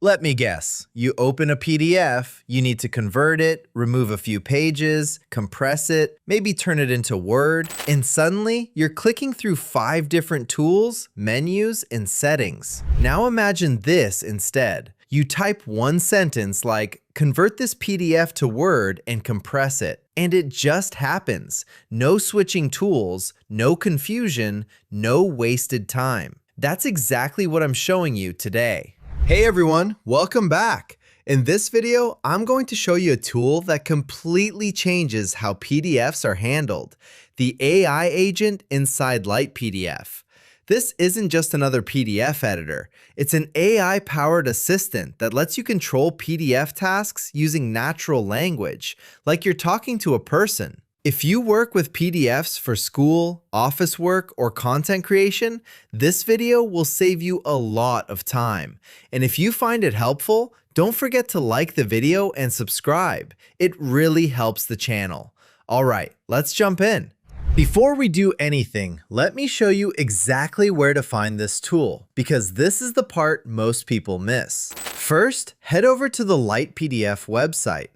Let me guess. You open a PDF, you need to convert it, remove a few pages, compress it, maybe turn it into Word, and suddenly you're clicking through 5 different tools, menus, and settings. Now imagine this instead. You type one sentence like, "Convert this PDF to Word and compress it," and it just happens. No switching tools, no confusion, no wasted time. That's exactly what I'm showing you today. Hey everyone, welcome back. In this video, I'm going to show you a tool that completely changes how PDFs are handled, the AI agent inside LightPDF. This isn't just another PDF editor. It's an AI-powered assistant that lets you control PDF tasks using natural language, like you're talking to a person. If you work with PDFs for school, office work, or content creation, this video will save you a lot of time. And if you find it helpful, don't forget to like the video and subscribe. It really helps the channel. All right, let's jump in. Before we do anything, let me show you exactly where to find this tool, because this is the part most people miss. First, head over to the LightPDF website.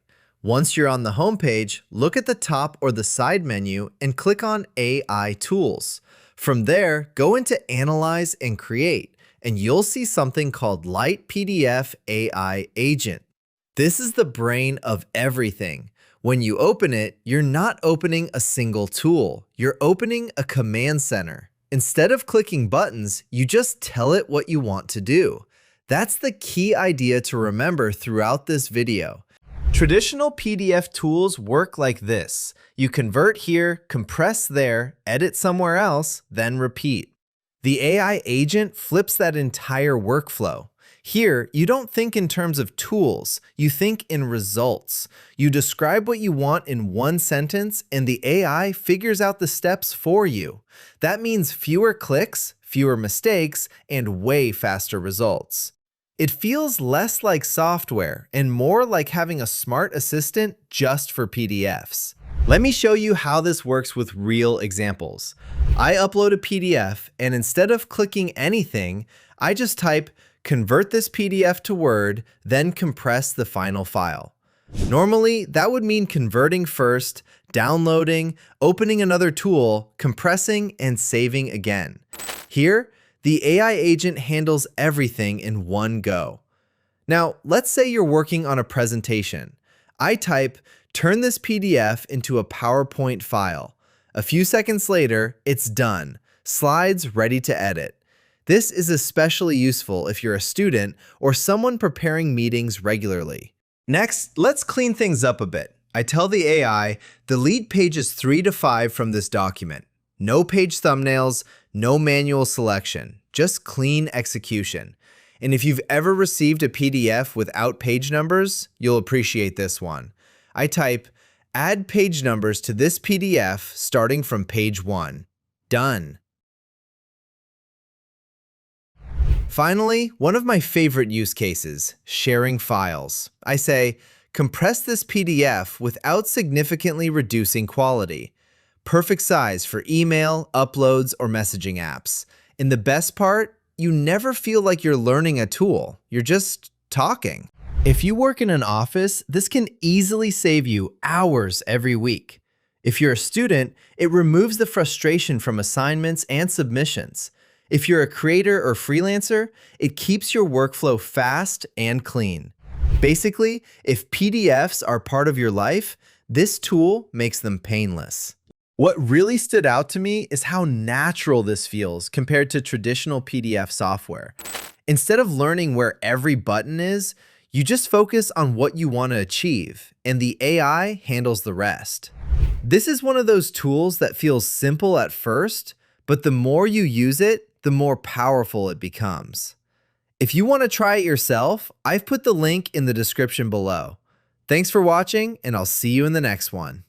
Once you're on the homepage, look at the top or the side menu and click on AI Tools. From there, go into Analyze and Create, and you'll see something called LightPDF AI Agent. This is the brain of everything. When you open it, you're not opening a single tool. You're opening a command center. Instead of clicking buttons, you just tell it what you want to do. That's the key idea to remember throughout this video. Traditional PDF tools work like this. You convert here, compress there, edit somewhere else, then repeat. The AI agent flips that entire workflow. Here, you don't think in terms of tools, you think in results. You describe what you want in one sentence, and the AI figures out the steps for you. That means fewer clicks, fewer mistakes, and way faster results. It feels less like software and more like having a smart assistant just for PDFs. Let me show you how this works with real examples. I upload a PDF, and instead of clicking anything, I just type, "Convert this PDF to Word, then compress the final file." Normally, that would mean converting first, downloading, opening another tool, compressing, and saving again. Here, the AI agent handles everything in one go. Now, let's say you're working on a presentation. I type, "Turn this PDF into a PowerPoint file." A few seconds later, it's done. Slides ready to edit. This is especially useful if you're a student or someone preparing meetings regularly. Next, let's clean things up a bit. I tell the AI, delete pages 3 to 5 from this document. No page thumbnails, no manual selection, just clean execution. And if you've ever received a PDF without page numbers, you'll appreciate this one. I type, "Add page numbers to this PDF starting from page 1. Done. Finally, one of my favorite use cases, sharing files. I say, "Compress this PDF without significantly reducing quality." Perfect size for email, uploads, or messaging apps. And the best part, you never feel like you're learning a tool. You're just talking. If you work in an office, this can easily save you hours every week. If you're a student, it removes the frustration from assignments and submissions. If you're a creator or freelancer, it keeps your workflow fast and clean. Basically, if PDFs are part of your life, this tool makes them painless. What really stood out to me is how natural this feels compared to traditional PDF software. Instead of learning where every button is, you just focus on what you want to achieve, and the AI handles the rest. This is one of those tools that feels simple at first, but the more you use it, the more powerful it becomes. If you want to try it yourself, I've put the link in the description below. Thanks for watching, and I'll see you in the next one.